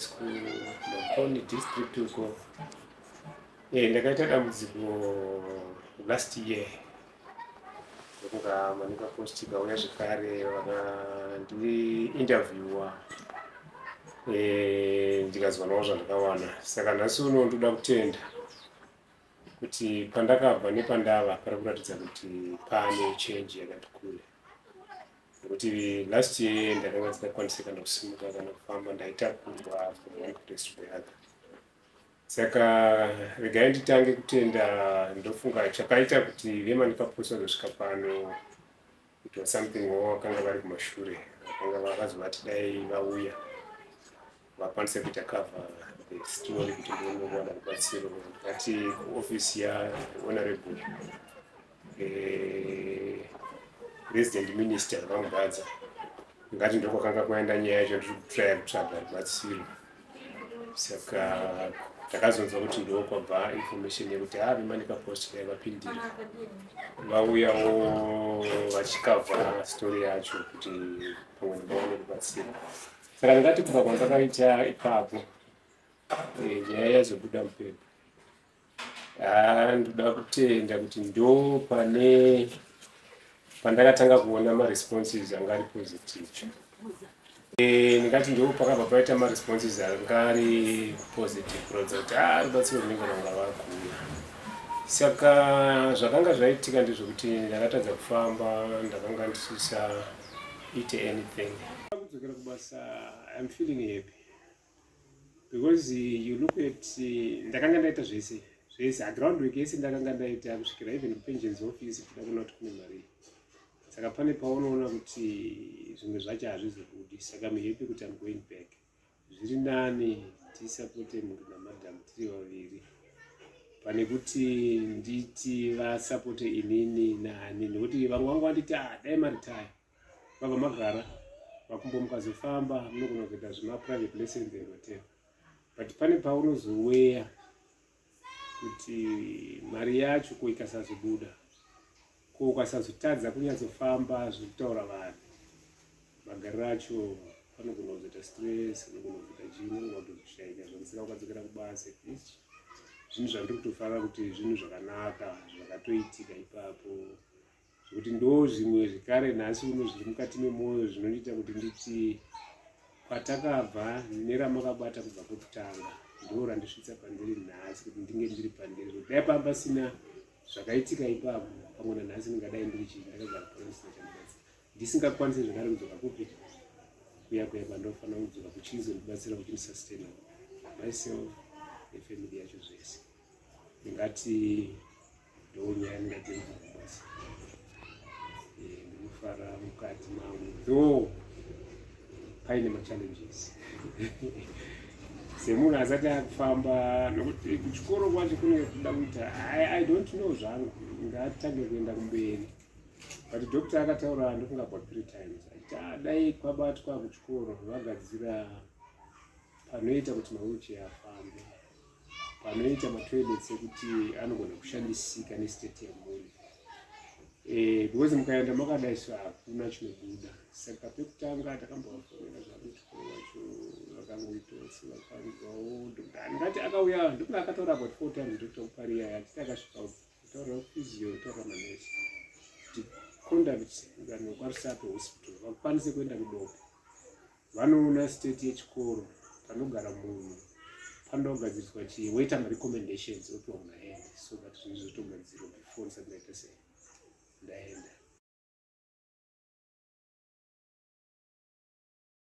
School, Mamponi district huko. Ndakaita dambudziko last year. Ndakamanika post ikauya zvekare vakandiri interviewa. Ndikazwa nawo zvandakawana. Saka nhasi uno ndoda kutenda kuti pandakabva nepandava pari kuratidza kuti pane change yakati kure. Nokuti last year ndakanga ndisingakwanisi kana kusimuka kana kufamba, ndaitakurwa from one place to the other. Saka regai nditange kutenda, ndofunga chakaita kuti vemanika post vazosvika pano, it was something vakanga vari kumashure, vakanga vakazovati dai vauya vakwanise kuita cover the story kuti ndinowana rubatsiro ndikati kuofisi yaHonorable Resident Minister vaMudhadza, ngati ndokwakanga kuenda nyaya yacho ndiri kutraya kutsvaga rubatsiro. Saka takazonzwa kuti ndokwabva information yekuti vemanika post dai vapindira vauyawo vachikavha story yacho kuti pamwe vaone rubatsiro. Saka ndingati kubva kwandakaita ipapo nyaya yazobuda mupepo, ndoda kutenda kuti ndo pandakatanga kuona maresponses anga ari positive. Ndingati ndo pakabva paita maresponses anga ari positive kurodza kuti rubatsiro runenge rwanga rwakuuya. Saka zvakanga zvaitika ndezvokuti ndakatadza kufamba, ndakanga ndisisaite anything. Kudzokera kubasa, I'm feeling happy because you look at ndakanga ndaita zvese ground work yese ndakanga ndaita kusvikira even pensions office kuda kuona kuti kune mari. Saka pane paunoona kuti zvimwe zvacho hazvizobudi. Saka I'm happy kuti I'm going back. Zviri nani tisapote munhu namadam tiri vaviri pane kuti nditi vasapote inini nani, nokuti vamwe vangu vanditi dai maritaya vabva magara makumbo mukazofamba munogona kuita zvemaprivate lessons and whatever, but pane paunozoweya kuti mari yacho ko ikasazobuda, ko ukasazotadza kunyatsofamba zvekutaura vanhu, magariro acho panogona kuzoita stress, unogona kuzoita chii, unogona kutozoshaika zvakasaka ukadzokera kubasa. Zvinhu zvandiri kutofarira kuti zvinhu zvakanaka zvakatoitika ipapo, zvekuti ndo zvimwe zvekare nhasi uno zviri mukati memwoyo zvinoita kuti nditi patakabva neramakabata kubva kwekutanga ndo randisvitsa pandiri nhasi kuti ndinge ndiri pandiri. Dai pamba pasina zvakaitika ipapo, pamwe nanhasi ndingadai ndiri chii, ndakagara panosina chandibatsira, ndisingakwanisi zvakare kudzoka kupi kuya kwandofanira kudzoka kuchizondibatsira kuti ndisustain myself nefamily yacho zvese. Ndingati ndonyaya ndingadzenza kubasa. Ndinofara mukati mangu though paine machallenges semunhu asati akufamba, nokuti kuchikoro kwacho kunenge kuda kuita I don't know zvangu, ngatange kuenda kumberi. But doctor akataura ndofunga about 3 times achiti dai kwabatwa kuchikoro vagadzira panoita kuti mawheelchair afambe, panoita matoilets ekuti anogona kushandisika nestate yemhuri. Because mukaenda makadaiswa hakuna chinobuda. Saka pekutanga takambovafonera zvavo chikoro vacho vakangoitotsi vakanzwawo ndingati akauya ndokunge akataura about 4 times Dr. Kupariya yachiti akasvika kutaura physio, kutaura manesi kuti conduct vanhu kwaRusape hospital vakwanise kuenda kudope, vanoona state yechikoro, panogara munhu, panogadziriswa chii, woita marecommendations opiwa munhu aende, so that zvinhu zvitogadzirwa before something like this.